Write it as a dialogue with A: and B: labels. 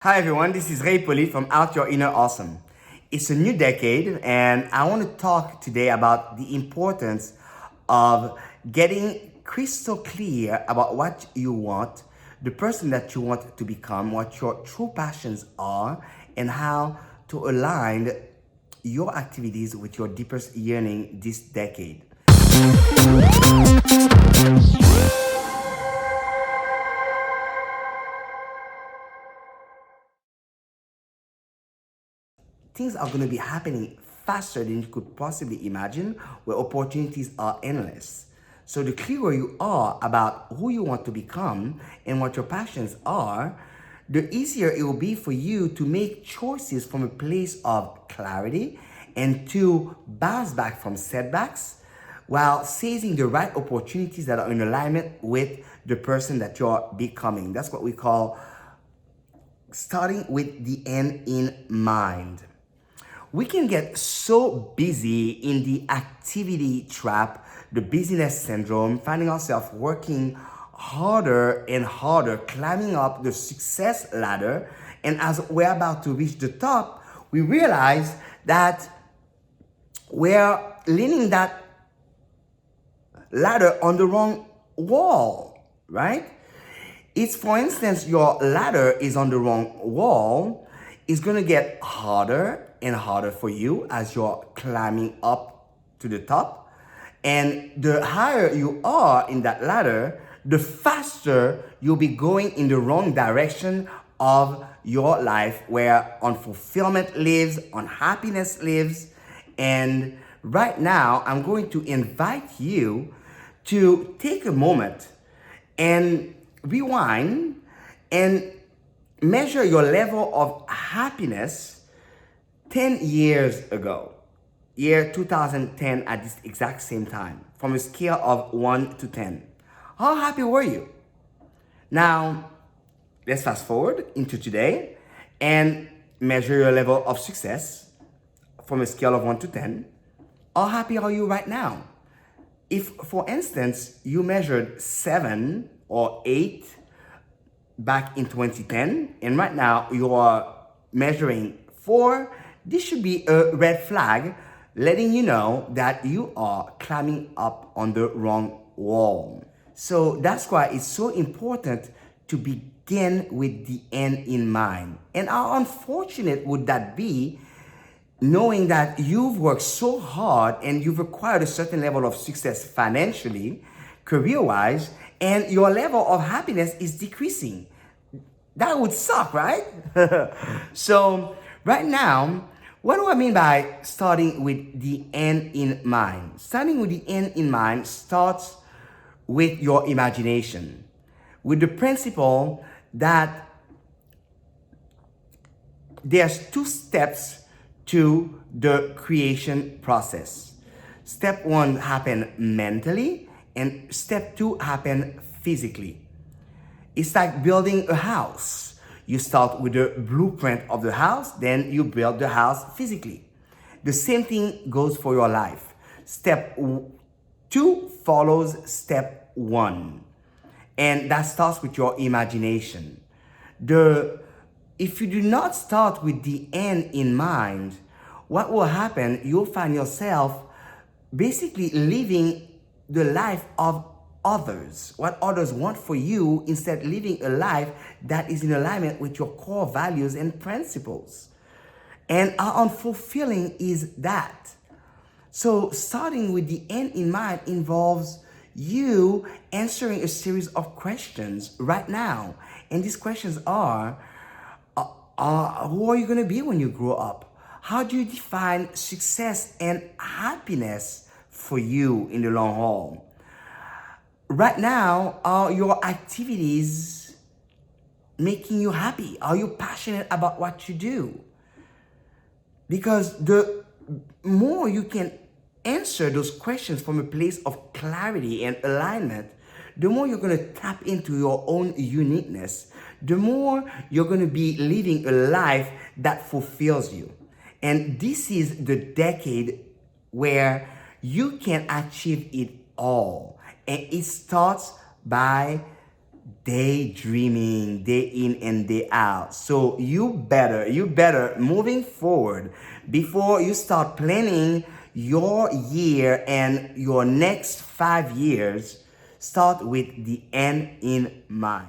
A: Hi everyone, this is Hippolyte from Out Your Inner Awesome. It's a new decade and I want to talk today about the importance of getting crystal clear about what you want, the person that you want to become, what your true passions are, and how to align your activities with your deepest yearning this decade. Things are going to be happening faster than you could possibly imagine, where opportunities are endless. So, the clearer you are about who you want to become and what your passions are, the easier it will be for you to make choices from a place of clarity and to bounce back from setbacks while seizing the right opportunities that are in alignment with the person that you're becoming. That's what we call starting with the end in mind. We can get so busy in the activity trap, the busyness syndrome, finding ourselves working harder and harder, climbing up the success ladder. And as we're about to reach the top, we realize that we're leaning that ladder on the wrong wall, right? It's, for instance, your ladder is on the wrong wall, it's going to get harder and harder for you as you're climbing up to the top. And the higher you are in that ladder, the faster you'll be going in the wrong direction of your life, where unfulfillment lives, unhappiness lives. And right now, I'm going to invite you to take a moment and rewind and measure your level of happiness 10 years ago, year 2010, at this exact same time, from a scale of 1 to 10. How happy were you? Now, let's fast forward into today and measure your level of success from a scale of 1 to 10. How happy are you right now? If, for instance, you measured 7 or 8 back in 2010, and right now you are measuring 4, this should be a red flag letting you know that you are climbing up on the wrong wall. So that's why it's so important to begin with the end in mind. And how unfortunate would that be, knowing that you've worked so hard and you've acquired a certain level of success financially, career-wise, and your level of happiness is decreasing. That would suck, right? So right now, what do I mean by starting with the end in mind? Starting with the end in mind starts with your imagination, with the principle that there's 2 steps to the creation process. Step 1 happen mentally, and step 2 happen physically. It's like building a house. You start with the blueprint of the house, then you build the house physically. The same thing goes for your life. Step 2 follows step 1. And that starts with your imagination. If you do not start with the end in mind, what will happen? You'll find yourself basically living the life of others, what others want for you, instead living a life that is in alignment with your core values and principles. And how unfulfilling is that? So starting with the end in mind involves you answering a series of questions right now. And these questions are, who are you going to be when you grow up? How do you define success and happiness for you in the long haul? Right now, are your activities making you happy? Are you passionate about what you do? Because the more you can answer those questions from a place of clarity and alignment, the more you're going to tap into your own uniqueness, the more you're going to be living a life that fulfills you. And this is the decade where you can achieve it all. And it starts by daydreaming day in and day out. So you better moving forward, before you start planning your year and your next 5 years, start with the end in mind.